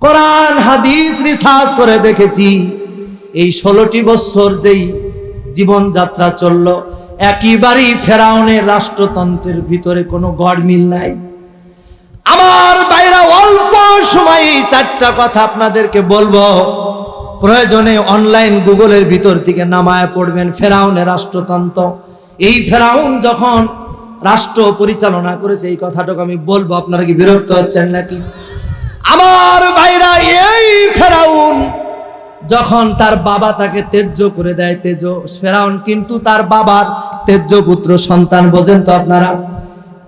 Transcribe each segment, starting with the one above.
কোরআন হাদিস রিসার্চ করে দেখেছি, এই 16টি বছর যেই জীবনযাত্রা চলল, একেবারেই ফেরাউনের রাষ্ট্রতন্ত্রের ভিতরে কোনো গড়মিল নাই। আমার ভাইরা, অল্প সময়ে 4টা কথা আপনাদেরকে বলবো, প্রয়োজনে অনলাইন গুগলের ভিতর থেকে নামায় পড়বেন। ফেরাউনের রাষ্ট্রতন্ত্র, এই ফেরাউন যখন রাষ্ট্র পরিচালনা করেছে, এই কথাটাকে আমি বলবো। আপনারা কি বিরক্ত হচ্ছেন নাকি? আমার ভাইরা, এই ফেরাউন যখন তার বাবা তাকে তেজ্য করে দেয়, ফেরাউন কিন্তু তার বাবার তেজ্য পুত্র সন্তান, বোঝেন তো আপনারা?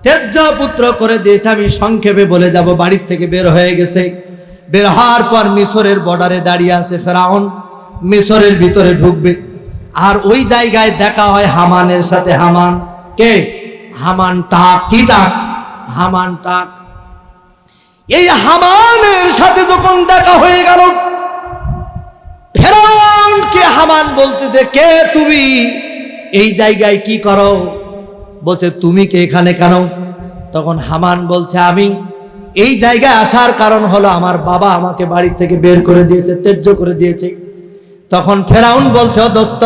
তেজ্য পুত্র করে দিয়েছে। আমি সংক্ষেপে বলে যাব। বাড়ির থেকে বের হয়ে গেছে, বের হওয়ার পর মিশরের বর্ডারে দাঁড়িয়ে আছে ফেরাউন, মিশরের ভিতরে ঢুকবে। আর ওই জায়গায় দেখা হয় হামানের সাথে। হামান কে? হামান টাক। কি টাক? হামান টাক। এই হামানের সাথে যখন দেখা হয়ে গেল, ফেরাউনকে হামান বলতেছে, কে তুমি? এই জায়গায় কি করো? বলছে, তুমি কে এখানে কেন? তখন হামান বলছে, আমি এই জায়গায় আসার কারণ হলো আমার বাবা আমাকে বাড়ি থেকে বের করে দিয়েছে, তেজ্য করে দিয়েছে। তখন ফেরাউন বলছে, ও দোস্ত,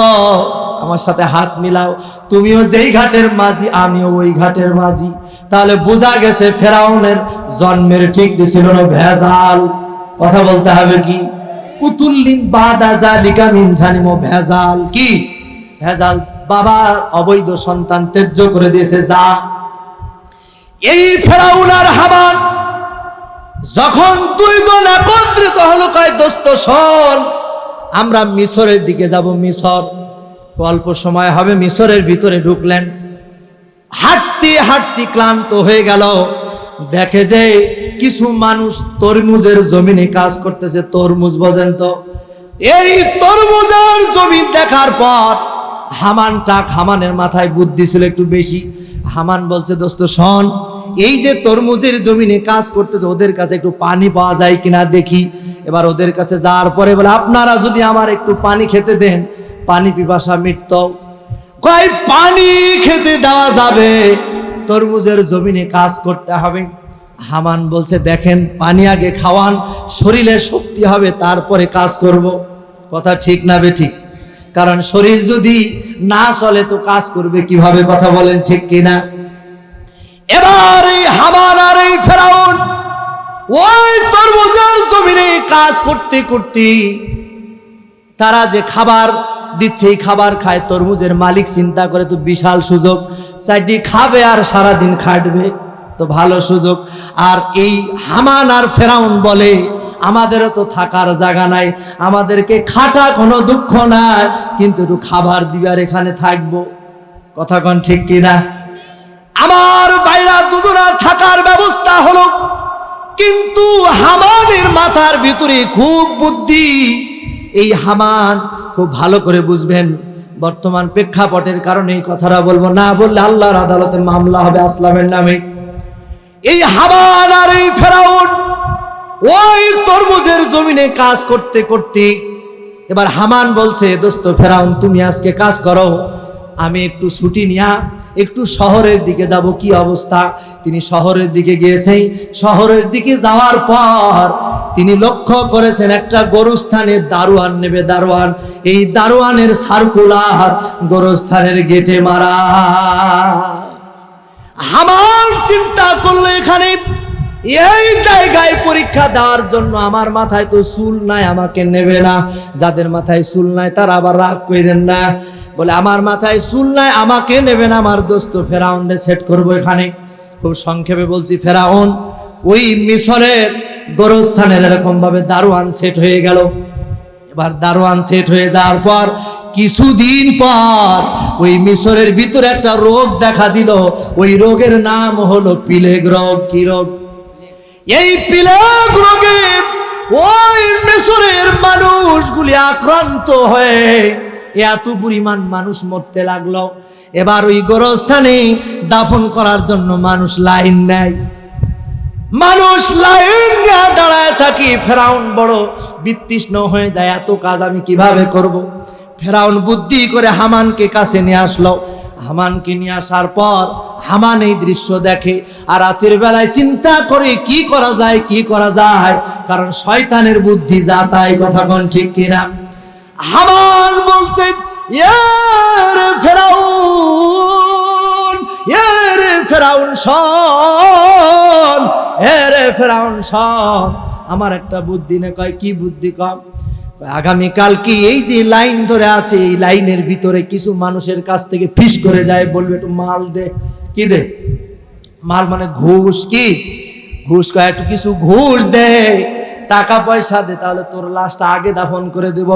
আমার সাথে হাত মিলাও, তুমিও যেই ঘাটের মাঝি, আমিও ওই ঘাটের মাঝি। তাহলে বোঝা গেছে ফেরাউনের জন্মের ঠিক ছিল না, ভেজাল। কথা বলতে হবে কি? কুতুল্লিন বাদা জালিকা মিন জানিমো, ভেজাল। কি ভেজাল? বাবার অবৈধ সন্তান তেজ্য করে দিয়েছে। যা, এই ফেরাউন আর হামান যখন দুইজন একত্রিত হলো, কয়, দোস্ত শোন, আমরা মিশরের দিকে যাব। মিশর অল্প সময় হবে। মিশরের ভিতরে ঢুকলেন। হাঁটতে হাঁটতে ক্লান্ত হয়ে গেল। দেখে যে কিছু মানুষ তরমুজের জমিনে কাজ করতেছে। তরমুজ বোঝেন তো? এই তরমুজের জমি দেখার পর হামানের মাথায় বুদ্ধি ছিল একটু বেশি। হামান বলছে, দোস্ত শোন, এই যে তরমুজের জমিনে কাজ করতেছে, ওদের কাছে একটু পানি পাওয়া যায় কিনা দেখি। এবার ওদের কাছে যাওয়ার পরে বলে, আপনারা যদি আমার একটু পানি খেতে দেন, পানি পিপাসা মিটত। কয়, পানি খেতে দেওয়া যাবে, তরমুজের জমিনে কাজ করতে হবে। হামান বলছে, দেখেন, পানি আগে খাওয়ান, শরীরে শক্তি হবে, তারপরে কাজ করব। কথা ঠিক না বেঠিক? কারণ শরীর যদি না চলে তো কাজ করবে কিভাবে? কথা বলেন ঠিক কিনা? এবার এই হামান আর এই ফেরাউন ওই তরমুজের জমিনে কাজ করতে করতে তারা যে খাবার দিচ্ছে, এই খাবার খায়। তরমুজের মালিক চিন্তা করে, তো বিশাল সুযোগ, চারটি খাবে আর সারাদিন খাটবে, তো ভালো সুযোগ। আর এই হামান আর ফেরাউন বলে, আমাদেরও তো থাকার জায়গা নাই, আমাদেরকে খাটা কোনো দুঃখ নাই, কিন্তু একটু খাবার দিবার এখানে থাকবো। কথা কোন ঠিক কিনা? আমার বাইরা দুজনার থাকার ব্যবস্থা হলো, কিন্তু হামানের মাথার ভিতরে খুব বুদ্ধি। এই হামান খুব ভালো করে বুঝবেন, বর্তমান প্রেক্ষাপটের কারণে এই কথাটা বলবো, না বললে আল্লাহর আদালতে মামলা হবে আসলামের নামে। এই হামান আর এই ফেরাউন ওই তরমুজের জমিনে কাজ করতে করতে এবার হামান বলছে, দোস্ত ফেরাউন, তুমি আজকে কাজ করো, আমি একটু ছুটি নিয়া একটু শহরের দিকে যাব। কি অবস্থা? তিনি শহরের দিকে গিয়েছেন। শহরের দিকে যাওয়ার পর তিনি লক্ষ্য করেছেন একটা গরুস্থানে দারোয়ান নেবে। দারোয়ান, এই দারোয়ানের সার্কুলার গরুস্থানের গেটে মারা। হামান চিন্তা করলো, এখানে এই জায়গায় পরীক্ষা দেওয়ার জন্য আমার মাথায় তো চুল নাই, আমাকে নেবে না। যাদের মাথায় চুল নাই তারা আবার রাগ করেন না, বলে আমার মাথায় চুল নাই, আমাকে নেবে না, আমার দোস্ত ফেরাউনকে সেট করবো এখানে। খুব সংক্ষেপে বলছি, ফেরাউন ওই মিশরের গোরস্থানের এরকম ভাবে দারোয়ান সেট হয়ে গেল। এবার দারোয়ান সেট হয়ে যাওয়ার পর কিছুদিন পর ওই মিশরের ভিতরে একটা রোগ দেখা দিল। ওই রোগের নাম হলো প্লেগ রোগ। কি রোগ? এই প্লেগ রোগে ওই মিশরের মানুষগুলি আক্রান্ত হয়ে এত পরিমাণ মানুষ মরতে লাগলো। এবার ওই গোরস্থানে দাফন করার জন্য মানুষ লাইন নেয়। মানুষ লাইন নিয়ে দাঁড়ায় থাকি। ফেরাউন বড় বিতৃষ্ণ হয়ে যায়, এত কাজ আমি কিভাবে করব। ফেরাউন বুদ্ধি করে হামানকে কাছে নিয়ে আসলো। হামানকে নিয়ে আসার পর হামান এই দৃশ্য দেখে আর রাতের বেলায় চিন্তা করে কি করা যায়, কি করা যায়, কারণ শয়তানের বুদ্ধি যা তাই, কথা কোন ঠিক কিনা। হামান বলছে, ইয়ারে ফেরাউন, ইয়ারে ফেরাউন শোন, এরে ফেরাউন শোন, আমার একটা বুদ্ধি না। কয় কি বুদ্ধি? কম আগামীকাল কি এই যে লাইন ধরে আছে এই লাইনের ভিতরে কিছু মানুষের কাছ থেকে ফিস করে যায়, বলবে একটু মাল দে। কি দে? মাল মানে ঘুষ। কি ঘুষ? কয় একটু কিছু ঘুষ দে, টাকা পয়সা দে, তাহলে তোর লাশটা আগে দাফন করে দেব।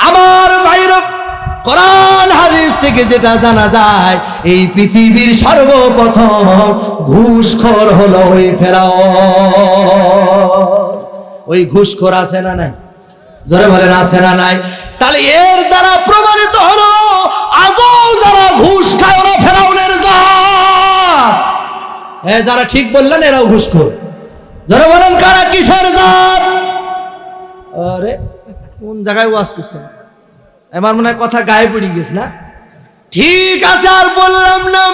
আমার ভাইরা, কোরআন হাদিস থেকে যেটা জানা যায়, এই পৃথিবীর সর্বপ্রথম ঘুষখোর হলো ওই ফেরাউন। ওই ঘুষখোর আছে না নাই? জোরে বলেন আছে না নাই? তাহলে এর দ্বারা প্রমাণিত হলো আজও যারা ঘুষ খায় ওরা ফেরাউনের জাত। যারা ঠিক বললেন এরাও ঘুষখোর। জোরে বলেন কারা কিসের জাত? আরে কোন জায়গায় ওয়াজ করছেন? আমার মনে হয় কথা গায়ে পড়ে গেছে না? ঠিক আছে, আর বললাম না।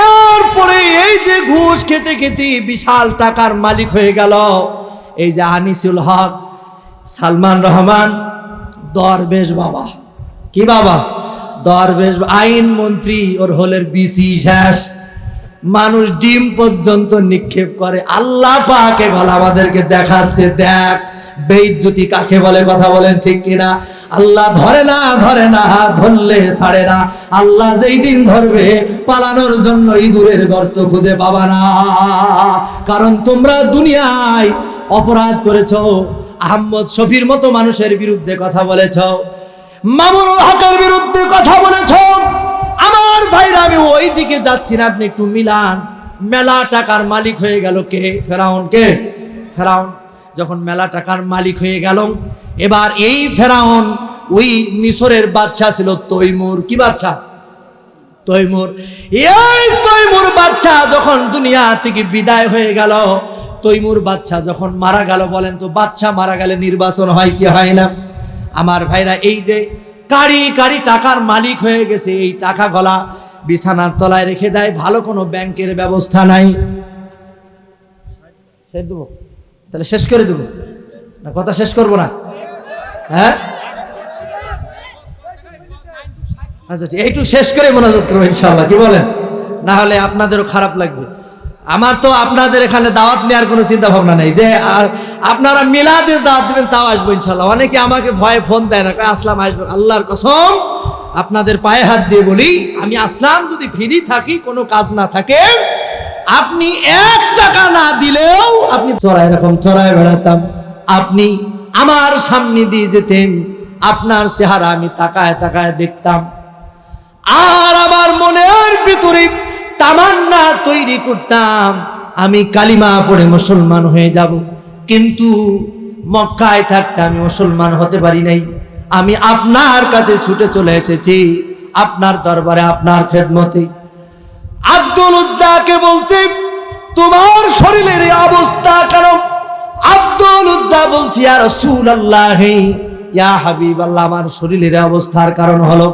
এরপরে এই যে ঘুষ খেতে খেতে বিশাল টাকার মালিক হয়ে গেল এই যে আনিসুল হক, সালমান রহমান, দরবেশ বাবা। কি বাবা? দরবেশ আইন মন্ত্রী, ওর হলের বিসি শেষ, মানুষ ডিম পর্যন্ত নিক্ষেপ করে। আল্লাহ পাকে গলা আমাদেরকে দেখাচ্ছে, দেখ বেইজ্জতি কাকে বলে, কথা বলেন ঠিক কিনা। আল্লাহ ধরে না, ধরে না, ধরলে ছাড়ে না। আল্লাহ যেই দিন ধরবে পালানোর জন্য ইঁদুরের গর্ত খুঁজে পাবা না। কারণ তোমরা দুনিয়ায় অপরাধ করেছো, আহমদ শফির মতো মানুষের বিরুদ্ধে কথা বলেছ, মামুনুল হকের বিরুদ্ধে কথা বলেছ। আমার ভাইরা, আমি ওই দিকে যাচ্ছি না, আপনি একটু মিলান। মেলা টাকার মালিক হয়ে গেল কে? ফেরাউন। কে? ফেরাউন। যখন মেলা টাকার মালিক হয়ে গেল, এবার এই ফেরাউন ওই মিশরের বাদশা ছিল তৈমুর। কি বাদশা? তৈমুর। এই তৈমুর বাদশা যখন দুনিয়া থেকে বিদায় হয়ে গেল, তৈমুর বাদশা যখন মারা গেল, বলেন তো বাদশা মারা গেলে নির্বাচন হয় কি হয় না? আমার ভাইরা, এই যে কারি কারি টাকার মালিক হয়ে গেছে, এই টাকা গলা বিছানার তলায় রেখে দেয়। ভালো কোনো ব্যাংকের ব্যবস্থা নাই। তাহলে শেষ করে দেবো না? কথা শেষ করবো না? হ্যাঁ, আচ্ছা, এইটু শেষ করে মোনাজাত করবো ইনশাআল্লাহ। কি বলেন? না হলে আপনাদেরও খারাপ লাগবে। আমার তো আপনাদের এখানে দাওয়াত নেওয়ার কোনো চিন্তা ভাবনা নেই যে আপনারা মিলাদের দাওয়াত দেবেন, তাও আসবো ইনশাআল্লাহ। অনেকে আমাকে ভয়ে ফোন দেয় না, আসলাম আসবো। আল্লাহর কসম আপনাদের পায়ে হাত দিয়ে বলি, আমি আসলাম যদি ফ্রি থাকি, কোনো কাজ না থাকে, আপনি 1 টাকা না দিলেও আপনি চড়াই, এরকম চড়াই বেড়াতাম। আপনি আমার সামনে দিয়ে যেতেন, আপনার চেহারা আমি তাকায় তাকায় দেখতাম, আর আমার মনের ভিতরে তামান্না তৈরি করতাম আমি কালিমা পড়ে মুসলমান হয়ে যাব। কিন্তু মক্কায় থাকতে আমি মুসলমান হতে পারি নাই। আমি আপনার কাছে ছুটে চলে এসেছি, আপনার দরবারে, আপনার খেদমতে। আব্দুল উজ্জাকে বলছে, তোমার শরীরের অবস্থা কেন? আব্দুল উজ্জা বলছি, ইয়া রাসূলুল্লাহ, ইয়া হাবিবাল্লাহ, আমার শরীরের অবস্থার কারণ হলো,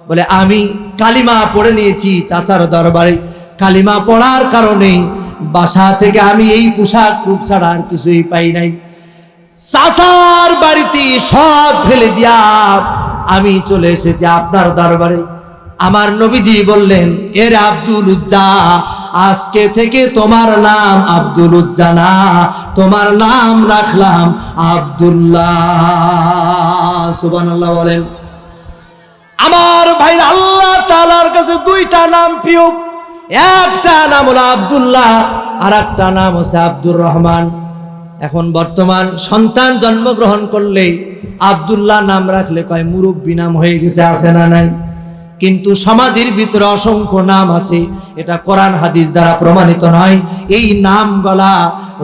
বলে আমি কালিমা পড়ে নিয়েছি চাচার দরবারে। কালিমা পড়ার কারণে বাসা থেকে আমি এই পোশাক টুক ছাড়া আর কিছুই পাই নাই। চাচার বাড়িতে সব ফেলে দিয়া আমি চলে এসেছি আপনার দরবারে। আমার নবীজি বললেন, এর আব্দুল উজ্জা, আজকে থেকে তোমার নাম আব্দুল উজ্জা না, তোমার নাম রাখলাম আব্দুল্লাহ। সুবহানাল্লাহ বলেন। আমার ভাই, আল্লাহ তাআলার কাছে 2টা নাম প্রিয়। একটা নাম হলো আব্দুল্লাহ, আর একটা নাম হচ্ছে আব্দুর রহমান। এখন বর্তমান সন্তান জন্মগ্রহণ করলে আব্দুল্লাহ নাম রাখলে কয় মুরব্বী নাম হয়ে গেছে, আছে না নাই? কিন্তু সমাজের ভিতরে অসংখ্য নাম আছে, এটা কোরআন হাদিস দ্বারা প্রমাণিত নয়। এই নাম গলা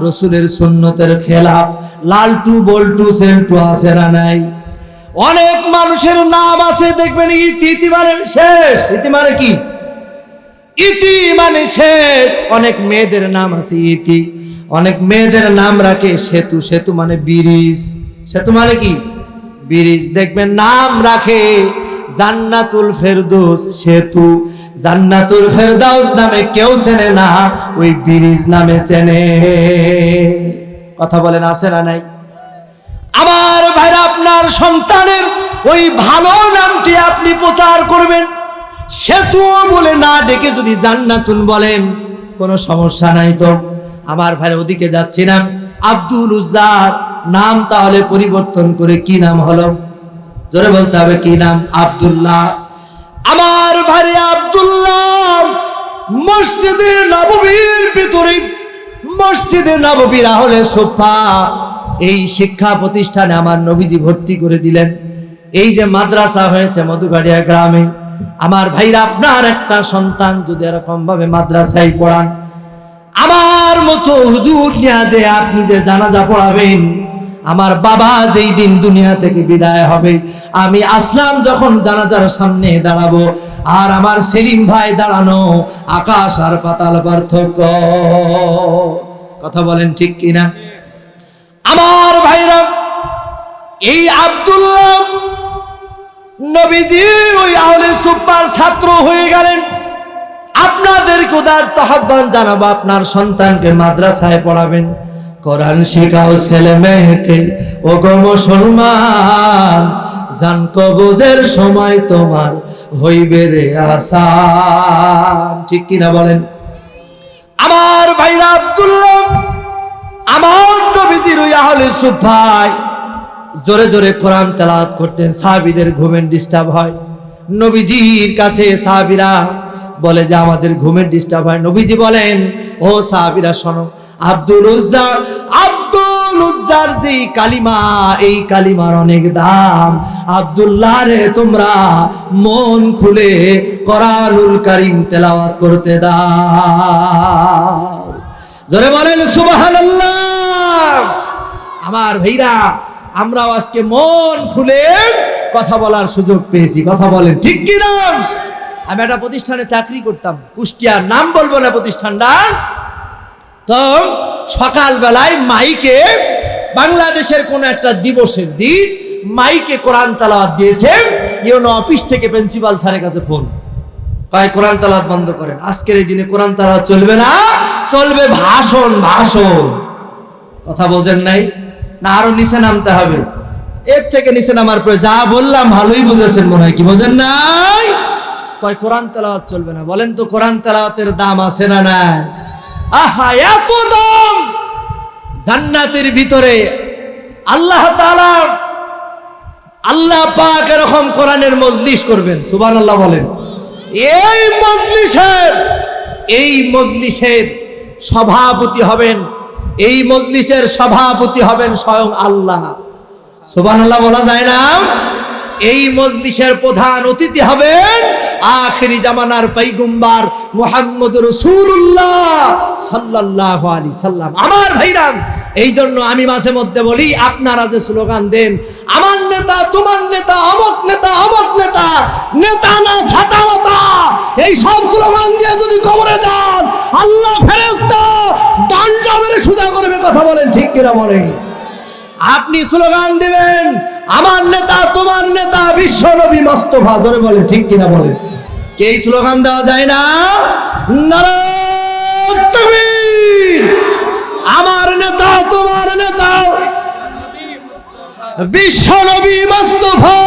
রসুলের সুন্নতের খেলাফ। লালটু বল্টু সেন্টু, আছে না নাই? অনেক মানুষের নাম আছে দেখবেন ইতি মানে শেষ। ইতি মানে কি? ইতি মানে শেষ। অনেক মেয়েদের নাম আছে ইতি। অনেক মেয়েদের নাম রাখে সেতু। সেতু মানে ব্রিজ। সেতু মানে কি? ব্রিজ। দেখবেন নাম রাখে জান্নাতুল ফেরদৌস সেতু, জান্নাতুল ফেরদৌস নামে কেউ চেনে না, ওই ব্রিজ নামে চেনে। কথা বলেন আছে না নাই? আমার ভাইরা, আপনার সন্তানের ওই ভালো নামটি আপনি প্রচার করবেন। সেতু বলে না ডেকে যদি জান্নাতুন বলেন কোনো সমস্যা নাই তো। আমার ভাইরা, ওদিকে যাচ্ছি না। আব্দুল উজ্জার নাম তাহলে পরিবর্তন করে কি নাম হলো? জোরে বলতে হবে, কি নাম? আব্দুল্লাহ। আমার ভাইরা, আব্দুল্লাহ মসজিদে নববীর ভিতরে, মসজিদে নববীর আহলে সুফা এই শিক্ষা প্রতিষ্ঠানে আমার নবীজি ভর্তি করে দিলেন। এই যে মাদ্রাসা হয়েছে মধুগাড়িয়া গ্রামে, আমার ভাইরা, আপনার একটা সন্তান যদি এরকম ভাবে মাদ্রাসায় পড়ান, আমার মতো হুজুর নিয়া যে আপনি যে জানাজা পড়াবেন, আমার বাবা যেই দিন দুনিয়া থেকে বিদায় হবে, আমি আসলাম যখন জানাজার সামনে দাঁড়াবো, আর আমার সেলিম ভাই দাঁড়ানো, আকাশ আর পাতাল পার্থক্য। কথা বলেন ঠিক কিনা? আমার ভাইরা, এই আব্দুল্লাহ নবীজির ওই আহলে সুফার ছাত্র হয়ে গেলেন। আপনাদের খোদার আহ্বান জানাবো, আপনার সন্তানকে মাদ্রাসায় পড়াবেন, কোরআন শেখাও ছেলে মেয়েকে। ও গো মুসলমান, জান কবজের সময় তোমার হইবে রে আসান। ঠিক কিনা বলেন? আমার ভাইরা, আব্দুল্লাহ আমার নবীজির ওই আহলে সুফায় জোরে জোরে কোরআন তেলাওয়াত করতেন। সাহাবীদের ঘুমের ডিস্টার্ব হয়, নবীজির কাছে সাহাবীরা বলে যে আমাদের ঘুমের ডিস্টার্ব হয়। নবীজি বলেন, ও সাহাবীরা শোনো, আব্দুল উজ্জার যে কালিমা, এই কালিমার অনেক দাম। আব্দুল্লাহ রে তোমরা মন খুলে কোরআনুল কারীম তেলাওয়াত করতে দাও। জোরে বলেন সুবহানাল্লাহ। আমার ভাইরা, আমরাও আজকে মন খুলে কথা বলার সুযোগ পেয়েছি। কথা বলেন ঠিক কিনা? আমি একটা প্রতিষ্ঠানে চাকরি করতাম, কুষ্টিয়ার, নাম বলবো না প্রতিষ্ঠানটা। তো সকাল বেলায় মাইকে, বাংলাদেশের কোন একটা দিবসের দিন মাইকে কোরআন তেলাওয়াত দিয়েছে। ইউনো অফিস থেকে প্রিন্সিপাল স্যারের কাছে ফোন, কয় কোরআন তেলাওয়াত বন্ধ করেন, আজকের এই দিনে কোরআন তেলাওয়াত চলবে না, চলবে ভাষণ। ভাষণ কথা বোঝেন নাই না? আরো নিচে নামতে হবে, এর থেকে নিচে নামার পরে যা বললাম ভালোই বুঝেছেন মনে হয়, কি বোঝেন নাই? কয় কোরআন তেলাওয়াত চলবে না। বলেন তো কোরআন তেলাওয়াতের দাম আছে না নাই? আহা, এত দাম! জান্নাতের ভিতরে আল্লাহ তাআলা, আল্লাহ পাক এরকম কোরআনের মজলিস করবেন। সুবহানাল্লাহ বলেন। এই মজলিসের সভাপতি হবেন, এই মজলিসের সভাপতি হবেন স্বয়ং আল্লাহ। সুবহানাল্লাহ বলা যায় না? এই মজলিসের প্রধান অতিথি হবেন আখিরি জামানার পয়গম্বর মুহাম্মদ রাসূলুল্লাহ সাল্লাল্লাহু আলাইহি সাল্লাম। আমার ভাইরা, এই জন্য আমি মাঝে মধ্যে বলি, আপনারা যে স্লোগান দেন, আমার নেতা, তোমার নেতা, অমুক নেতা, অমুক নেতা, নেতা না ছাতা মাতা, এই সব স্লোগান দিয়ে যদি কবরে যান, আল্লাহ ফেরেশতা ডান্ডা মেরে সোজা করবে। কথা বলেন ঠিক কিনা বলেন? আপনি স্লোগান দিবেন, আমার নেতা, তোমার নেতা, বিশ্ব নবী মুস্তাফা। ধরে বলে ঠিক কিনা বলে? কে এই স্লোগান দেওয়া যায় না? নারায়ে তাকবীর! আমার নেতা, তোমার নেতা, বিশ্ব নবী মুস্তাফা।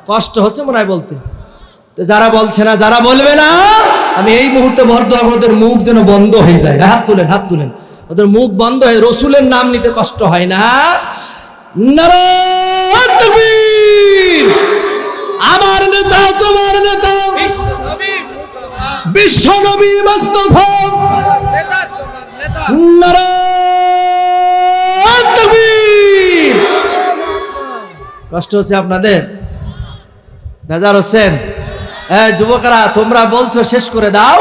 কষ্ট হচ্ছে মনে হয় বলতে, যারা বলছে না, যারা বলবে না, আমি এই মুহূর্তে বর্ধ ওদের মুখ যেন বন্ধ হয়ে যায়। হাত তুলেন, হাত তুলেন, ওদের মুখ বন্ধ হয়ে রসুলের নাম নিতে কষ্ট হয় না। নারায়ে তাকবীর! আমার নেতা, তোমার নেতা, বিশ্ব নবী মুস্তাফা। নারায়ে তাকবীর! কষ্ট হচ্ছে আপনাদের? বেজার হচ্ছেন? যুবকরা, তোমরা বলছো শেষ করে দাও,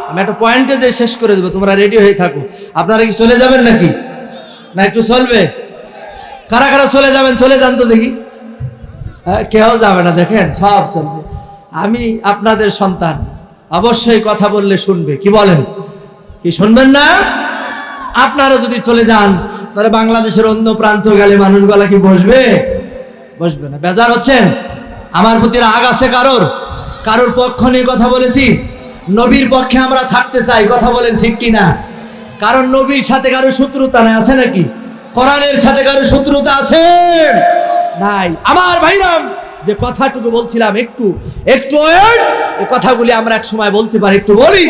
আমি একটা পয়েন্টে যে শেষ করে দেবো, তোমরা রেডি হয়ে থাকো। আপনারা কি চলে যাবেন নাকি, না একটু চলবে? কারা কারা চলে যাবেন? চলে যান তো দেখি। কেউ যাবে না, দেখেন সব চলবে। আমি আপনাদের সন্তান, অবশ্যই কথা বললে শুনবে। কি বলেন? কি শুনবেন না? আপনারা যদি চলে যান, তাহলে বাংলাদেশের অন্য প্রান্ত গেলে মানুষগুলা কি বসবে? বসবে না। বেজার হচ্ছেন? আমার প্রতি রাগ আছে কারোর? কারোর পক্ষ নিয়ে কথা বলেছি? নবীর পক্ষে আমরা থাকতে চাই, কথা বলেন ঠিক কিনা? কারণ নবীর সাথে কারো শত্রুতা নাই, আছে নাকি? কোরআনের সাথে কারো শত্রুতা আছে? নাই। আমার ভাইরাম, যে কথাটুকু বলছিলাম, একটু ওয়েট, এই কথাগুলি আমরা এক সময় বলতে পারি, একটু বলি।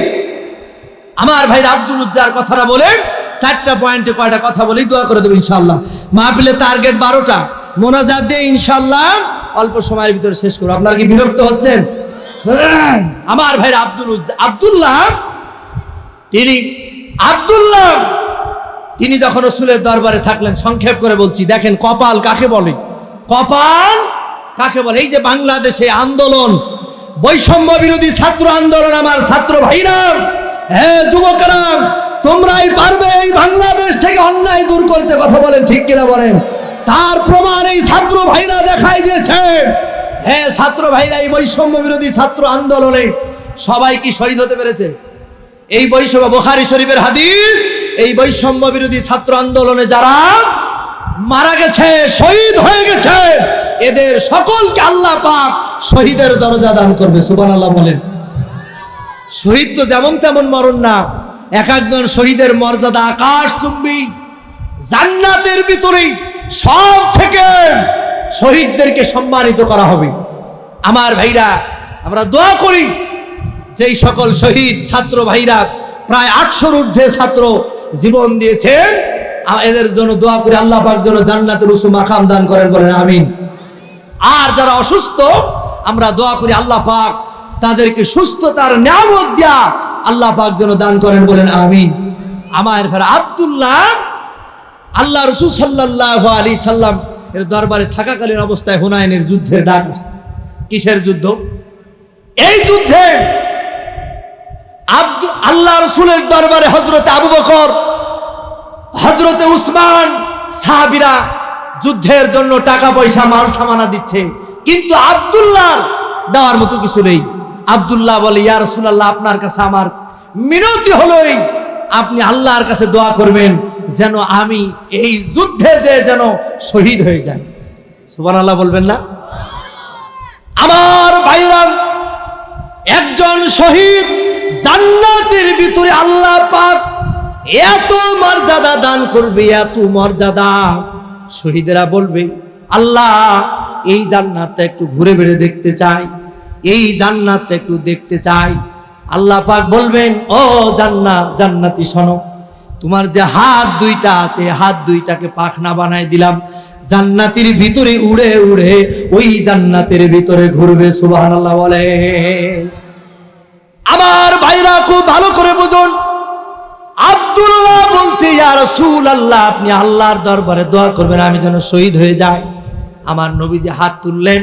আমার ভাই আব্দুল উজ্জার কথাটা বলেন, 4টা পয়েন্টে কয়টা কথা বলি, দোয়া করে দেবো ইনশাআল্লাহ। মাহফিলের টার্গেট 12টা, মোনাজাত দিয়ে ইনশাআল্লাহ অল্প সময়ের ভিতরে শেষ করবো। আপনারা কি বিরক্ত হচ্ছেন? আমার ভাই আব্দুল্লাহ তিনি যখন রাসূলের দরবারে থাকলেন, সংক্ষেপ করে বলছি, দেখেন কপাল কাকে বলে, কপাল কাকে বলে। এই যে বাংলাদেশে আন্দোলন, বৈষম্য বিরোধী ছাত্র আন্দোলন, আমার ছাত্র ভাইরা, হ্যাঁ যুবকেরা, তোমরাই পারবে এই বাংলাদেশ থেকে অন্যায় দূর করতে, কথা বলেন ঠিক কিনা বলেন? তার প্রমাণ এই ছাত্র ভাইরা দেখাই দিয়েছে। হ্যাঁ ছাত্র ভাইরা এই বৈষম্য বিরোধী ছাত্র আন্দোলনে সবাই কি শহীদ হতে পেরেছে? এই বৈষম্য, বুখারী শরীফের হাদিস, এই বৈষম্য বিরোধী ছাত্র আন্দোলনে যারা মারা গেছে, শহীদ হয়ে গেছে, এদের সকলকে আল্লাহ পাক শহীদের দরজা দান করবে। সুবহানাল্লাহ বলেন। শহীদ তো যেমন তেমন মরণ না, এক একজন শহীদের মর্যাদা আকাশচুম্বী। জান্নাতের ভিতরে সব থেকে শহীদদেরকে সম্মানিত করা হবে। আমার ভাইরা, আমরা দোয়া করি যেই সকল শহীদ ছাত্র ভাইরা, প্রায় 800-র ঊর্ধ্বে ছাত্র জীবন দিয়েছেন, এদের জন্য দোয়া করি আল্লাহ পাক যেন জান্নাতের উঁচু মাকাম দান করেন, বলেন আমিন। আর যারা অসুস্থ, আমরা দোয়া করি আল্লাহ পাক তাদেরকে সুস্থতার নিয়ামত দিয়া আল্লাহ পাক যেন দান করেন, বলেন আমিন। আমার ভাই আব্দুল্লাহ, আল্লাহ রাসূল সাল্লাল্লাহু আলাইহি সাল্লাম এর দরবারে থাকাকালীন অবস্থায় হুনাইনের যুদ্ধের ডাক আসতেছে। কিসের যুদ্ধ? এই যুদ্ধে আল্লাহ রাসূলের দরবারে হযরতে আবু বকর, হযরতে উসমান, সাহাবীরা যুদ্ধের জন্য টাকা পয়সা মাল সামানা দিচ্ছে, কিন্তু আব্দুল্লাহ দেওয়ার মতো কিছু নেই। আব্দুল্লাহ বলে, ইয়া রাসূলুল্লাহ, আপনার কাছে আমার মিনতি হলোই, আপনি আল্লাহর কাছে দোয়া করবেন যেন আমি এই যুদ্ধে যেন শহীদ হয়ে যাই। সুবহানাল্লাহ বলবেন না? আমার ভাইরা, একজন শহীদ জান্নাতের ভিতরে আল্লাহ পাক এত মর্যাদা দান করবে, এত মর্যাদা। শহীদেরা বলবে, আল্লাহ এই জান্নাতটা একটু ঘুরে বেড়ে দেখতে চাই, এই জান্নাতটা একটু দেখতে চাই। আল্লাহ পাক বলবেন, ও জান্নাতি শোনো, তোমার যে হাত দুইটা আছে, হাত দুইটাকে পাখনা বানাই দিলাম, জান্নাতের ভিতরে উড়ে উড়ে ওই জান্নাতের ভিতরে ঘুরবে। সুবহানাল্লাহ বলে। আমার ভাইরা খুব ভালো করে বুঝুন, আব্দুল্লাহ বলছে, ইয়া রাসূলুল্লাহ, আপনি আল্লাহর দরবারে দোয়া করবেন আমি যেন শহীদ হয়ে যাই। আমার নবীজি হাত তুললেন,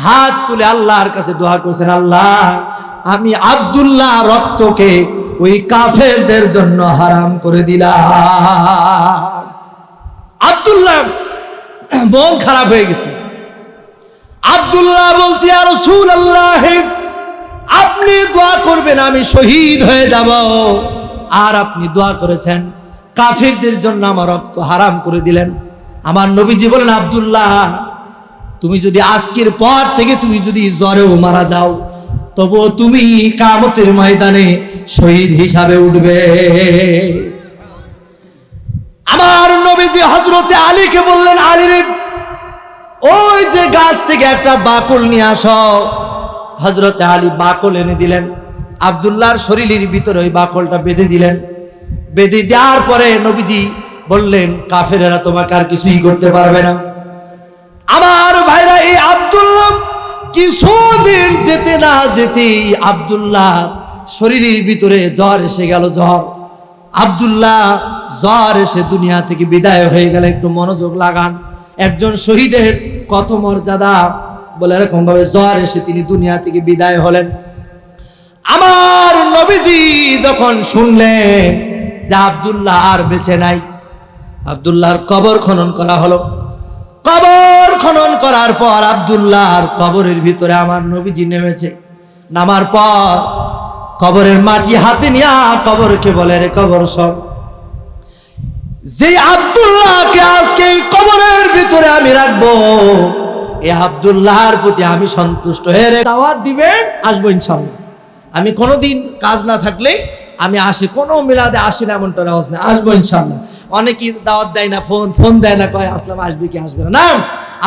হাত তুলে আল্লাহর কাছে দোয়া করছেন, আল্লাহ আমি আব্দুল্লাহ রক্তকে ওই কাফেরদের জন্য হারাম করে দিলাম। আব্দুল্লাহ মন খারাপ হয়ে গেছে। আব্দুল্লাহ বলছে, ইয়া রাসূলুল্লাহ, আপনি দোয়া করবেন আমি শহীদ হয়ে যাব, আর আপনি দোয়া করেছেন কাফিরদের জন্য আমার রক্ত হারাম করে দিলেন। আমার নবীজি বলেন, আব্দুল্লাহ, তুমি যদি আজকের পর থেকে তুমি যদি জ্বরেও মারা যাও, তবুও তুমি কিয়ামতের ময়দানে শহীদ হিসাবে উঠবে। আমার নবীজি হযরতে আলীকে বললেন, আলী রে, ওই যে গাছ থেকে একটা বাকল নিয়ে আসো। হযরতে আলী বাকল এনে দিলেন, আব্দুল্লাহর শরীরের ভিতরে ওই বাকলটা বেঁধে দিলেন। বেঁধে দেওয়ার পরে নবীজি বললেন, কাফেরেরা তোমাকে আর কিছুই করতে পারবে না। আমার ভাইরা, এই আব্দুল্লাহ কিছুদিন যেতে না যেতেই আব্দুল্লাহ শরীরের ভিতরে জ্বর এসে গেল। আব্দুল্লাহ জ্বর এসে দুনিয়া থেকে বিদায় হয়ে গেল। একটু মনোযোগ লাগান, একজন শহীদের কত মর্যাদা, বলে এরকম ভাবে জ্বর এসে তিনি দুনিয়া থেকে বিদায় হলেন। আমার নবীজি যখন শুনলেন যে আব্দুল্লাহ আর বেঁচে নাই, আব্দুল্লাহর কবর খনন করা হলো। কবর খনন করার পর আব্দুল্লাহর কবরের ভিতরে আমার নবীজি নেমেছে। নামার পর কবরের মাটি হাতে নিয়ে কবরকে বলে, রে কবর সব, যে আব্দুল্লাহকে আজকে এই কবরের ভিতরে আমি রাখবো, এই আব্দুল্লাহর প্রতি আমি সন্তুষ্ট হয়ে দাওয়াত দিবেন, আসবো ইনশাল্লাহ। আমি কোনোদিন কাজ না থাকলে আমি আসি, কোনো মিলাদে আসি না এমনটা রেওয়াজ না, আসবো ইনশাল্লাহ। অনেকেই দাওয়াত দেয় না, ফোন দেয় না, কয় আসলাম আসবে কি আসবে না। না,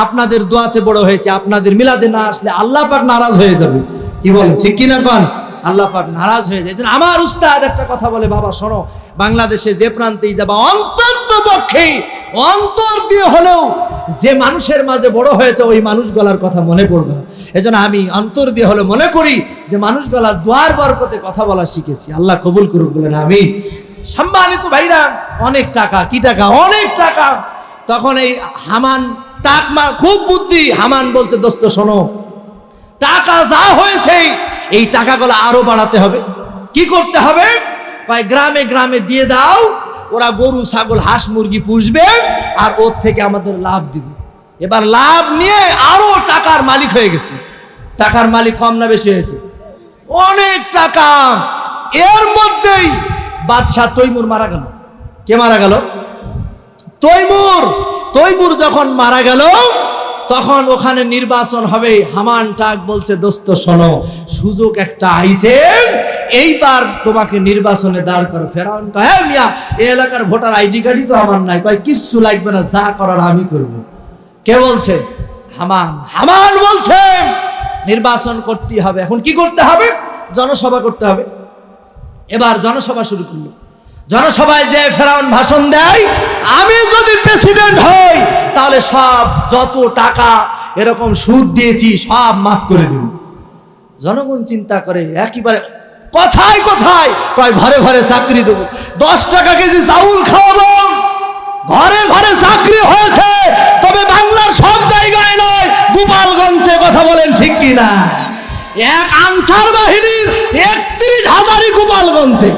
আপনাদের দোয়াতে বড় হয়েছে, আপনাদের মিলাদে না আসলে আল্লাহ পাক নারাজ হয়ে যাবে। কি বলেন, ঠিক কিনা কন? আল্লাহ পাক নারাজ হয়ে যায়। আমার উস্তাদ একটা কথা বলে, বাবা শোনো, বাংলাদেশে যে প্রান্তেই যাবা অন্ততপক্ষে অন্তর দিয়ে হলেও যে মানুষের মাঝে বড় হয়েছে ওই মানুষগুলার কথা মনে পড়বে। এজন্য আমি অন্তর দিয়ে হলে মনে করি যে মানুষগুলার দোয়ার বরকতে কথা বলা শিখেছি। আল্লাহ কবুল করুক বলেন আমি। সম্মানিত ভাইরা, অনেক টাকা, কি টাকা, অনেক টাকা। তখন এই হামান টাকমা খুব বুদ্ধি, হামান বলছে দোস্ত শোনো, টাকা যা হয়েছে এই টাকাগুলো আরো বাড়াতে হবে। কি করতে হবে? কয় গ্রামে গ্রামে দিয়ে দাও, ওরা গরু ছাগল হাঁস মুরগি পুষবে আর ওর থেকে আমাদের লাভ দিবে। এবার লাভ নিয়ে আরো টাকার মালিক হয়ে গেছে। টাকার মালিক কম না বেশি হয়েছে? অনেক টাকা। এর মধ্যেই বাদশাহ তৈমুর মারা গেল। কে মারা গেল? তৈমুর যখন মারা গেল তখন ওখানে নির্বাচন হবে। হামান টাক বলছে দোস্ত শোনো, সুযোগ একটা আইছে, এইবার তোমাকে নির্বাচনে দাঁড় করো। ফেরাউন কয়, হ্যাঁ মিয়া, এই এলাকার ভোটার আইডি কার্ডই তো আমার নাই। কয় কিচ্ছু লাগবে না, যা করার আমি করব। কে বলছে? হামান বলছে নির্বাচন করতে হবে। এখন কি করতে হবে? জনসভা করতে হবে। এবার জনসভা শুরু করলো। জনসভায় যে ফেরাউন ভাষণ দেয়, আমি যদি প্রেসিডেন্ট হই তাহলে সব যত টাকা এরকম সুদ দিয়েছি সব মাফ করে দেব। জনগণ চিন্তা করে একেবারে কথায় কথায় কয় ঘরে ঘরে চাকরি দেবো, 10 টাকা কেজি চাউল খাওয়াবো। ঘরে ঘরে চাকরি হয়েছে, তবে বাংলার সব জায়গায় নয়, গোপালগঞ্জে। কথা বলেন ঠিক কিনা? এক আনসার বাহিনীর 31,000 গোপালগঞ্জে।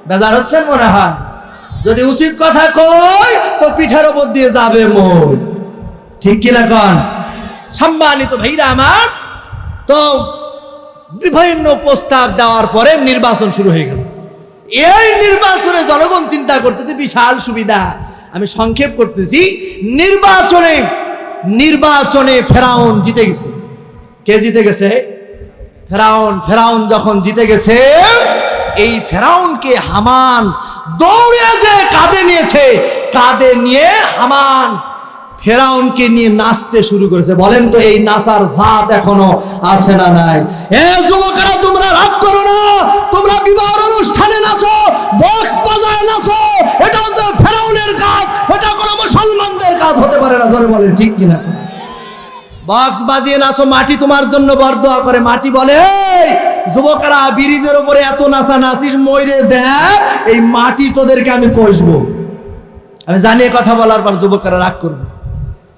বেজার হচ্ছেন মনে হয়? যদি উচিত কথা কই তো পিঠের ওপর দিয়ে যাবে মোর। ঠিক কিনা কন? সম্মানিত ভাইরা আমার, তো বিভিন্ন প্রস্তাব দেওয়ার পরে নির্বাচন শুরু হয়ে গেল। এই নির্বাচনে জনগণ চিন্তা করতেছে বিশাল সুবিধা। আমি সংক্ষেপ করতেছি। নির্বাচনে ফেরাউন জিতে গেছে। কে জিতে গেছে? ফেরাউন যখন জিতে গেছে, এই ফেরাউনকে হামান দৌড়ে যে কাঁধে নিয়েছে, কাঁধে নিয়ে হামান ফেরাউনকে নিয়ে নাচতে শুরু করেছে। বলেন তো এই নাচার জাত এখনো আছে না নাই? এ যুবকেরা, তোমরা রাগ করো না, তোমরা বিবাহ অনুষ্ঠানে নাচো, বক্স বাজায় নাচো, এটা হচ্ছে ফেরাউনের কাজ, এটা কোনো মুসলমানদের কাজ হতে পারে না। জোরে বলেন ঠিক কিনা? বক্স বাজিয়ে নাচো, মাটি তোমার জন্য বরদোয়া করে। মাটি বলে, যুবকেরা ব্রিজের উপরে এত নাচা নাচিস, মইরে দেখ এই মাটি তোদেরকে আমি কষবো। আমি জানি কথা বলার পর যুবকেরা রাগ করবে,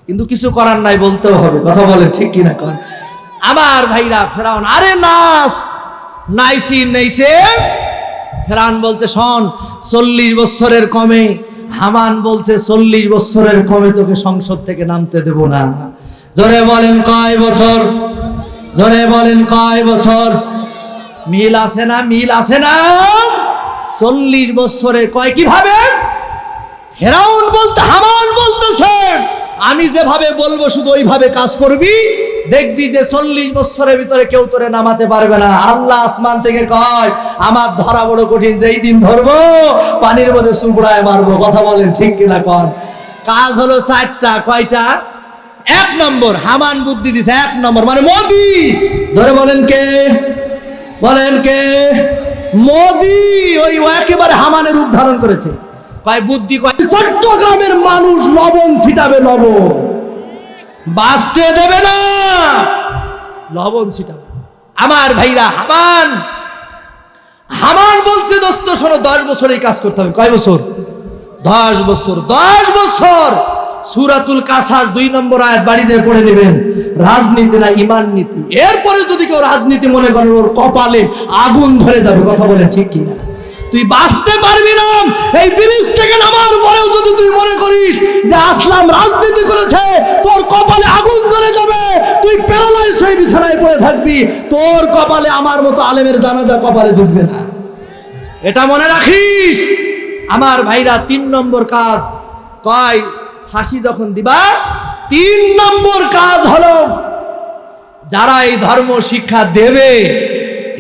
কিন্তু কিছু করার নাই, বলতেও হবে। কথা বলেন ঠিক কিনা? কন আমার ভাইরা, ফেরাউন আরে নাইছে। ফেরাউন বলছে শোন, 40 বছরের কমে। হামান বলছে 40 বছরের কমে তোকে সংসদ থেকে নামতে দেব না। জোরে বলেন কয় বছর? জোরে বলেন কয় বছর? মিল আছে না? মিল আছে না? 40 বছরে কয় কিভাবে? ফেরাউন বলতে, হামান বলতেছে আমি যেভাবে বলবো শুধু ওইভাবে কাজ করবি, দেখবি যে 40 বছরের ভিতরে কেউ তোরে নামাতে পারবে না। আল্লাহ আসমান থেকে কয় আমার ধরা বড় কঠিন, যেই দিন ধরবো পানির মধ্যে চুবড়ায় মারবো। কথা বলেন ঠিক কিনা? কন কাজ হলো 4টা। কয়টা? 1 নম্বর, হামান বুদ্ধি দিছে 1 নম্বর, মানে মোদি। ধরে বলেন কে? বলেন কে? মোদি। ওই একেবারে হামানের রূপ ধারণ করেছে। কয় বুদ্ধি, কয় চট্টগ্রামের মানুষ লবণ ছিটাবে, লবণ বাঁচতে দেবে না, লবণ ছিটাবে। আমার ভাইরা, হামান বলছে দোস্ত শোনো, 10 বছর এই কাজ করতে হবে। কয় বছর? 10 বছর। 10 বছর। সূরাতুল কাসাস 2 নম্বর আয়াত বাড়ি যেয়ে পড়ে নেবেন। রাজনীতি না ইমান নীতি। এরপরে যদি কেউ রাজনীতি মনে করেন, ওর কপালে আগুন ধরে যাবে। কথা বলেন ঠিক কিনা? তুই বাঁচতে পারবি না। এই ব্রিজ থেকে নামার পরেও যদি তুই মনে করিস যে আসলাম রাজনীতি করেছে, তোর কপালে আগুন ধরে যাবে, তুই প্যারালাইজ হয়ে বিছানায় পড়ে থাকবি। তোর কপালে আমার মতো আলেমের জানাজা কপালে জুটবে না, এটা মনে রাখিস। আমার ভাইরা, 3 নম্বর কাজ, কয় ফাঁসি যখন দিবা তিন নম্বর কাজ হলো, যারা এই ধর্ম শিক্ষা দেবে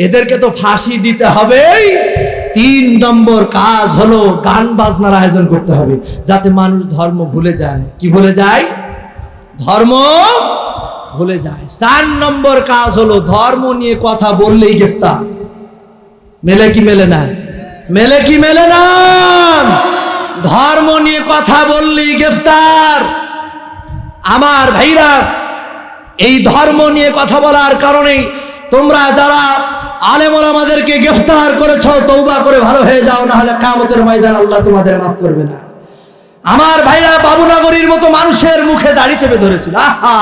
এদেরকে তো ফাঁসি দিতে হবে। তিন নম্বর কাজ হলো গান বাজনার আয়োজন করতে হবে, যাতে মানুষ ধর্ম ভুলে যায়। কি ভুলে যায়? ধর্ম ভুলে যায়। চার নম্বর কাজ হলো ধর্ম নিয়ে কথা বললেই গ্রেফতার। মেলে কি মেলে না? মেলে কি মেলে না? ধর্ম নিয়ে কথা বললেই গ্রেফতার। আমার ভাইরা, এই ধর্ম নিয়ে কথা বলার কারণেই তোমরা যারা আলেম ওলামাদেরকে গ্রেফতার করেছো, তওবা করে ভালো হয়ে যাও, না হলে কিয়ামতের ময়দান আল্লাহ তোমাদের মাফ করবে না। আমার ভাইরা বাবুনগরীর মতো মানুষের মুখে দাড়ি চেপে ধরেছিল। আহা,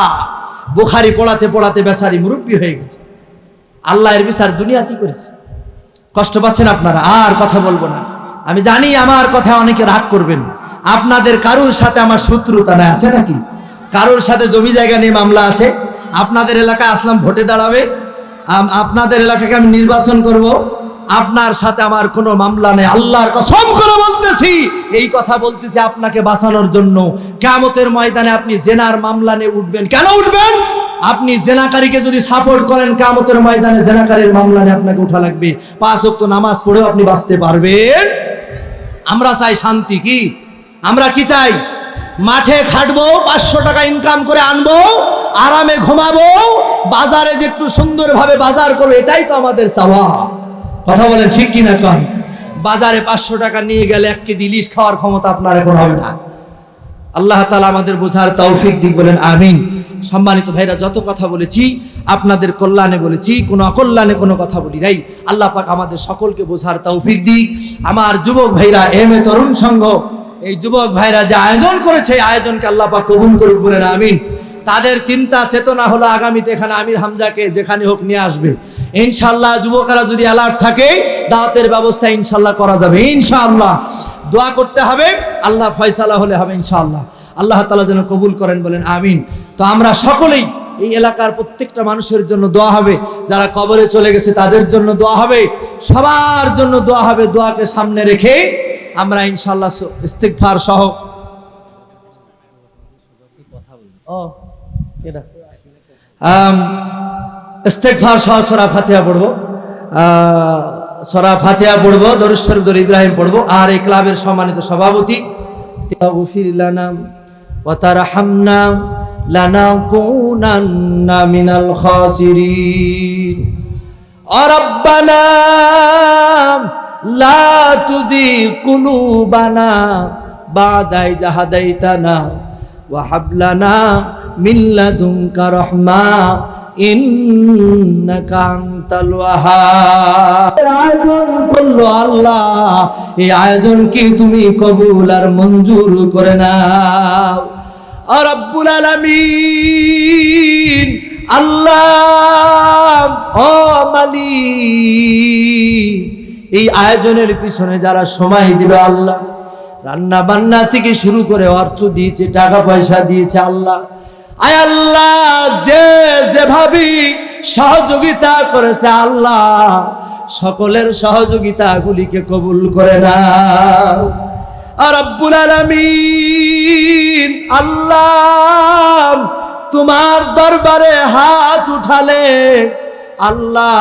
বুখারি পড়াতে পড়াতে বেচারি মুরব্বী হয়ে গেছে। আল্লাহর বিচার দুনিয়াতেই করেছে। কষ্ট পাচ্ছেন আপনারা? আর কথা বলবো না। আমি জানি আমার কথা অনেকে রাগ করবেন। আপনাদের কারোর সাথে আমার শত্রুতা না আছে নাকি? কারোর সাথে জমি জায়গা নিয়ে মামলা আছে? আপনাদের এলাকায় আসলাম ভোটে দাঁড়াবে, আপনাদের এলাকাকে আমি নির্বাচন করব, আপনার সাথে আমার কোনো মামলা নেই। আল্লাহর কসম করে বলতেছি, এই কথা বলতেছি আপনাকে বাঁচানোর জন্য। কিয়ামতের ময়দানে আপনি জেনার মামলা নিয়ে উঠবেন। কেন উঠবেন? আপনি জেনাকারীকে যদি সাপোর্ট করেন, কিয়ামতের ময়দানে জেনাকারীর মামলা নিয়ে আপনাকে উঠা লাগবে। 5 ওয়াক্ত নামাজ পড়েও আপনি বাঁচতে পারবেন। আমরা চাই শান্তি। কি আমরা কি চাই? মাঠে খাটবো, 500 টাকা ইনকাম করে আনবো, আরামে ঘুমাবো, বাজারে যে একটু সুন্দরভাবে বাজার করবো, এটাই তো আমাদের চাওয়া। কথা বলেন ঠিক কিনা? কন বাজারে 500 টাকা নিয়ে গেলে 1 কেজি ইলিশ খাওয়ার ক্ষমতা আপনার এখন হবে না। আল্লাহ তাআলা আমাদের বোঝার তৌফিক দিক, বলেন আমিন। সম্মানিত ভাইরা, যত কথা বলেছি আপনাদের কল্যাণে বলেছি, কোনো অকল্যাণে কোনো কথা বলি নাই। আল্লাহ পাক আমাদের সকলকে বোঝার তৌফিক দিক। আমার যুবক ভাইরা, এমএ তরুণ সংঘ, এই যুবক ভাইরা যে আয়োজন করেছে, এই আয়োজনকে আল্লাহ পাক কবুল করুক, বলেন আমিন। তাদের চিন্তা চেতনা হলো আগামীতে এখানে আমির হামজাকে যেখানে হোক নিয়ে আসবে ইনশাআল্লাহ। যুবকেরা যদি অ্যালার্ট থাকে, দাওয়াতের ব্যবস্থা ইনশাআল্লাহ করা যাবে। ইনশাআল্লাহ দোয়া করতে হবে, আল্লাহ ফয়সালা হলে হবে ইনশাআল্লাহ। আল্লাহ তাআলা যেন কবুল করেন, বলেন আমিন। তো আমরা সকলেই, এই এলাকার প্রত্যেকটা মানুষের জন্য দোয়া হবে, যারা কবরে চলে গেছে তাদের জন্য দোয়া হবে, সবার জন্য দোয়া হবে। দোয়াকে সামনে রেখে আমরা ইনশাআল্লাহ ইস্তিগফার সহ ইস্তিগফার সহ সূরা ফাতিহা পড়বো, সূরা ফাতিহা পড়বো, দরুদ শরীফ দরুদ ইব্রাহিম পড়বো। আর এই ক্লাবের সম্মানিত সভাপতি, তাগফির লানা ওয়া তারহামনা লানাকুনান্না মিনাল খাসিরিন। রাব্বানা লা তুযিগ কুলুবানা বা'দা ইয হাদাইতানা ওয়া হাব লানা মিন লাদুনকা রাহমা ইন্নাকা আনতাল ওয়াহ্হাব। আয়োজন করলো আল্লাহ, এই আয়োজন কি তুমি কবুল আর মঞ্জুর করে নাও। রব্বুল আলামিন আল্লাহ, ও মালিক, এই আয়োজনের পিছনে যারা সময় দিল আল্লাহ, রান্না বান্না থেকে শুরু করে অর্থ দিয়েছে, টাকা পয়সা দিয়েছে আল্লাহ, আয় আল্লাহ, যে যেভাবে সহযোগিতা করেছে আল্লাহ, সকলের সহযোগিতাগুলিকে কবুল করে নাও। রব্বুল আলামিন আল্লাহ, তোমার দরবারে হাত উঠালে আল্লাহ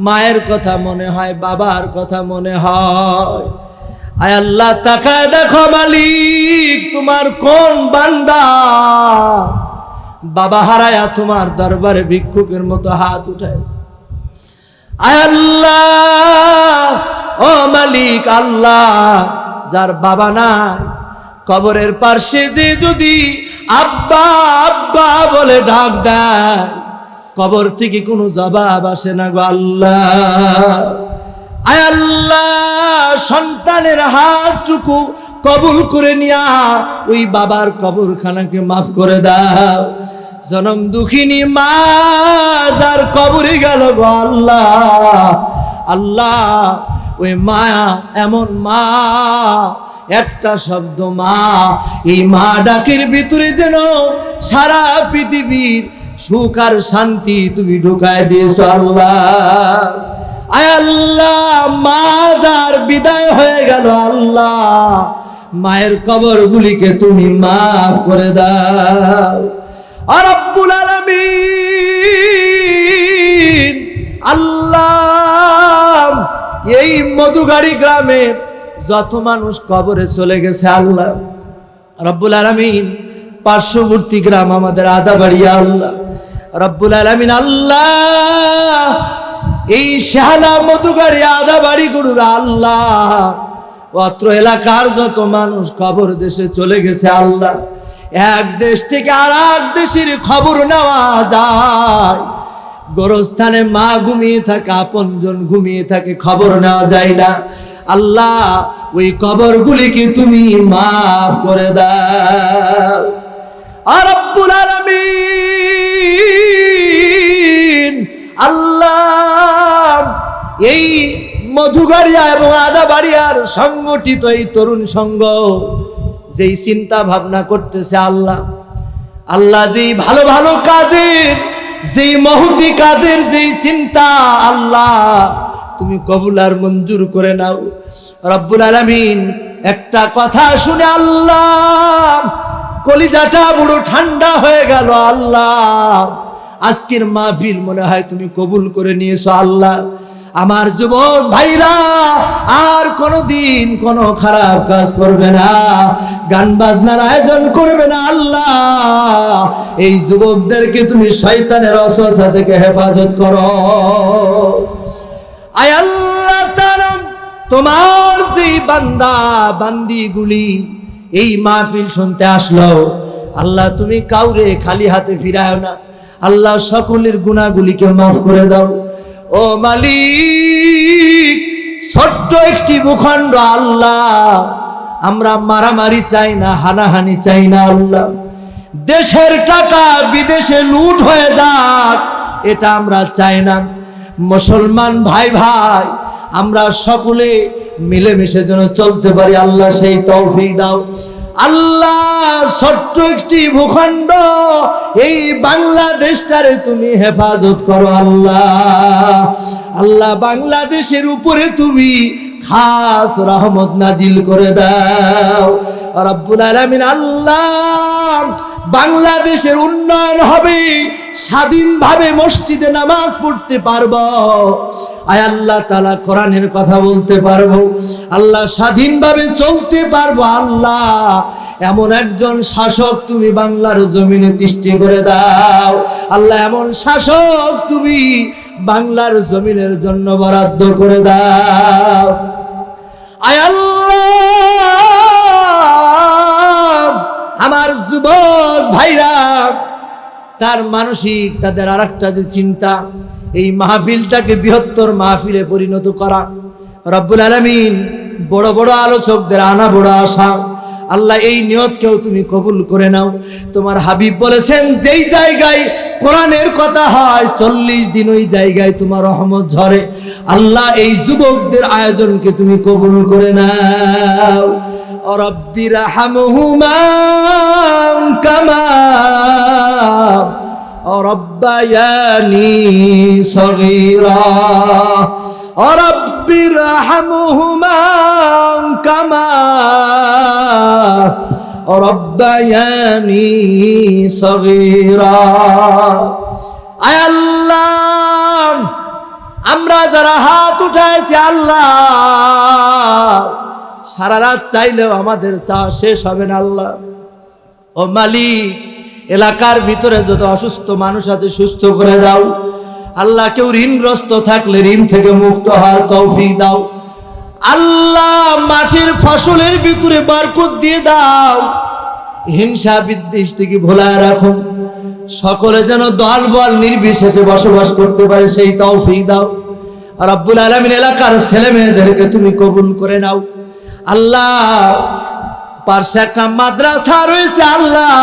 মায়ের কথা মনে হয়, বাবার কথা মনে হয়। আয় আল্লাহ, তাকায় দেখো মালিক, তোমার কোন বান্দা বাবা হারায়া তোমার দরবারে ভিক্ষুকের মতো হাত উঠাইছে। আয় আল্লাহ, ও মালিক আল্লাহ, যার বাবা নাই, কবরের পাশে যে যদি আব্বা আব্বা বলে ডাক দেয়, কবর থেকে কোনো জবাব আসে না গো আল্লাহ। আয় আল্লাহ, সন্তানের হাতটুকু কবুল করে নিয়া ওই বাবার কবরখানাকে মাফ করে দাও। জনম দুঃখিনী মা যার কবরে গেল গো আল্লাহ, আল্লাহ, ওই মা এমন মা, একটা শব্দ মা, এই মা ডাকের ভিতরে যেন সারা পৃথিবীর সুখ আর শান্তি তুমি ঢুকায় দিয়েছো আল্লাহ। আয় আল্লাহ, মা যার বিদায় হয়ে গেল আল্লাহ, মায়ের কবরগুলিকে তুমি মাফ করে দাও। আর রব্বুল আলামিন আল্লাহ, এই মধুগাড়ি গ্রামের যত মানুষ কবরে চলে গেছে আল্লাহ রব্বুল আলামিন, পার্শ্ববর্তী গ্রাম আমাদের আদাবাড়িয়া আল্লাহ রব্বুল আলামিন আল্লাহ, এই শাহলা মধুগাড়ি আদাবাড়ি গুরুরা আল্লাহ, অত্র এলাকার যত মানুষ কবর দেশে চলে গেছে আল্লাহ, এক দেশ থেকে আর এক দেশের খবর নেওয়া যায়, গোরস্থানে মা ঘুমিয়ে থাকে, আপনজন ঘুমিয়ে থাকে, খবর নেওয়া যায় না আল্লাহ, ওই কবরগুলিকে তুমি মাফ করে দাও। আর রব্বুল আলামিন আল্লাহ, এই মধুগাড়িয়া এবং আদাবাড়িয়ার সংগঠিত এই তরুণ সংঘ যেই চিন্তা ভাবনা করতেছে আল্লাহ, আল্লাহ যেই ভালো ভালো কাজের, যেই মহতি কাজের যেই চিন্তা আল্লাহ তুমি কবুল আর মঞ্জুর করে নাও রব্বুল আলামিন। একটা কথা শুনে আল্লাহ কলিজাটা বড় ঠান্ডা হয়ে গেল আল্লাহ, আজকের মাহফিল মনে হয় তুমি কবুল করে নিয়েছো আল্লাহ। আমার যুবক ভাইরা আর কোনোদিন কোনো খারাপ কাজ করবে না, গান বাজনার আয়োজন করবে না আল্লাহ। এই যুবকদেরকে তুমি শয়তানের ওয়াসওয়াসা থেকে হেফাজত করো। আয় আল্লাহ তাআলা, তোমার যেই বান্দা বান্দিগুলি এই মাহফিল শুনতে আসলো আল্লাহ, তুমি কাউরে খালি হাতে ফিরাও না আল্লাহ, সকলের গুনাহগুলিকে মাফ করে দাও। ও মালিক, ছোট্ট একটি ভূখণ্ড আল্লাহ, আমরা মারামারি চাই না, হানাহানি চাই না আল্লাহ, দেশের টাকা বিদেশে লুট হয়ে যাক এটা আমরা চাই না। মুসলমান ভাই ভাই আমরা সকলে মিলেমিশে যেন চলতে পারি আল্লাহ, সেই তৌফিক দাও আল্লাহ। ছোট্ট একটি ভূখণ্ড এই বাংলাদেশটারে তুমি হেফাজত করো আল্লাহ। আল্লাহ, বাংলাদেশের উপরে তুমি খাস রহমত নাজিল করে দাও রব্বুল আলামিন আল্লাহ। বাংলাদেশের উন্নয়ন হবে, স্বাধীনভাবে মসজিদে নামাজ পড়তে পারবো, আয় আল্লাহ তাআলা কোরআনের কথা বলতে পারবো আল্লাহ, স্বাধীনভাবে চলতে পারবো আল্লাহ। এমন একজন শাসক তুমি বাংলার জমিনে সৃষ্টি করে দাও আল্লাহ, এমন শাসক তুমি বাংলার জমিনের জন্য বরাদ্দ করে দাও আয় আল্লাহ। আমার যুবক ভাইরা তার মানসিক, তাদের আরেকটা যে চিন্তা, এই মাহফিলটাকে বৃহত্তর মাহফিলে পরিণত করা রব্বুল আলামিন, বড় বড় আলোচকদের আনা বড় আশা আল্লাহ, এই নিয়তকেও তুমি কবুল করে নাও। তোমার হাবিব বলেছেন যেই জায়গায় কোরআনের কথা হয় 40 দিন ওই জায়গায় তোমার রহমত ঝরে আল্লাহ, এই যুবকদের আয়োজনকে তুমি কবুল করে নাও। রব্বির হামহুমা কামা রব্বায়ানি সগীরা, রব্বির হামহুমা কামা রব্বায়ানি সগীরা। আয় আল্লাহ, আমরা যারা হাত উঠাইছি আল্লাহ, সারা রাত চাইলেও আমাদের চাওয়া শেষ হবে না আল্লাহ। ও মালিক, এলাকার ভিতরে যত অসুস্থ মানুষ আছে সুস্থ করে দাও আল্লাহ। কেউ ঋণগ্রস্ত থাকলে ঋণ থেকে মুক্ত হওয়ার তৌফিক দাও আল্লাহ। মাটির ফসলের ভিতরে বরকত দিয়ে দাও, হিংসা বিদ্বেষ থেকে ভোলায় রাখো, সকলে যেন দল বল নির্বিশেষে বসবাস করতে পারে সেই তৌফিক দাও রব্বুল আলামিন। এলাকার ছেলে মেয়েদেরকে তুমি কবুল করে নাও আল্লাহ। পাশে একটা মাদ্রাসা রয়েছে আল্লাহ,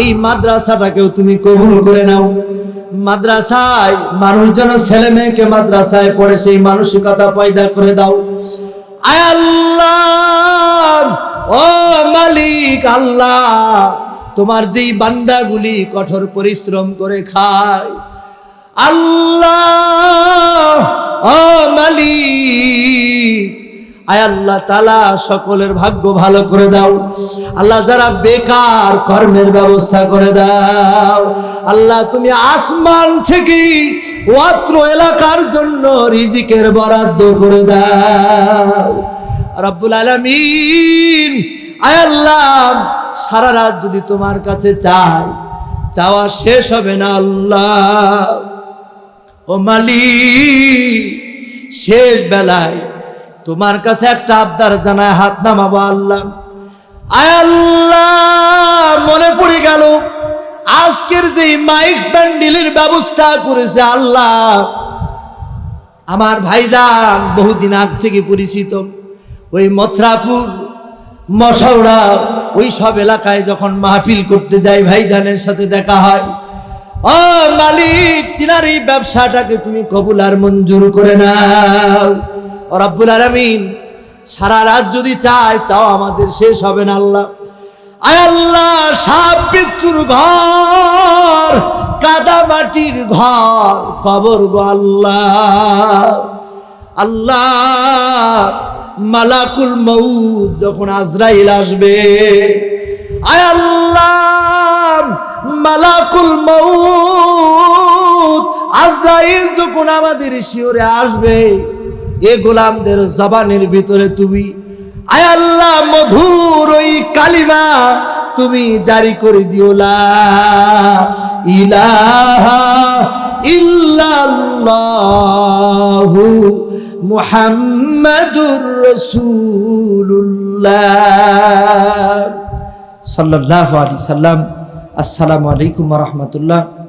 এই মাদ্রাসাটাকেও তুমি কবুল করে নাও। মাদ্রাসায় মানুষ যেন ছেলে মেয়েকে মাদ্রাসায় পড়ে সেই মানসিকতা পয়দা করে দাও আয় আল্লাহ। ও মালিক আল্লাহ, তোমার যেই বান্দাগুলি কঠোর পরিশ্রম করে খায় আল্লাহ, ও মালিক আয় আল্লাহ তাআলা সকলের ভাগ্য ভালো করে দাও আল্লাহ, যারা বেকার কর্মের ব্যবস্থা করে দাও আল্লাহ, তুমি আসমান থেকে অত্র এলাকার জন্য রিজিকের বরাদ্দ করে দাও রব্বুল আলামিন। আয় আল্লাহ, সারা রাত যদি তোমার কাছে চাই, চাওয়া শেষ হবে না আল্লাহ। ও মালিক, শেষ বেলায় তোমার কাছে একটা আবদার জানায় হাত নামাবো আল্লাহ। আয় আল্লাহ, মনে পড়ে গেল আজকের যে মাইক প্যান্ডেলের ব্যবস্থা করেছে আল্লাহ, আমার ভাইজান বহুদিন আগ থেকে পরিচিত, ওই মথুরাপুর মশাউড়া ওই সব এলাকায় যখন মাহফিল করতে যাই ভাইজানের সাথে দেখা হয়। ও মালিক, তিনার এই ব্যবসাটাকে তুমি কবুল আর মঞ্জুর করে নাও ও রব্বুল আলামিন। সারা রাত যদি চাই, চাও আমাদের শেষ হবে না আল্লাহ। আয় আল্লাহ, সাপ বিচ্ছুর ঘর, কাদা মাটির ঘর, কবর গো আল্লাহ। আল্লাহ, মালাকুল মউত যখন আজরাইল আসবে, আয় আল্লাহ, মালাকুল মউত আজরাইল যখন আমাদের শিওরে আসবে, এ গোলামদের জবানের ভিতরে তুমি আয় আল্লাহ মধুর ওই কালিমা তুমি জারি করে দিও, লা ইলাহা ইল্লাল্লাহু মুহাম্মাদুর রাসূলুল্লাহ সাল্লাল্লাহু আলাইহি সাল্লাম। আসসালামু আলাইকুম ওয়া রাহমাতুল্লাহ।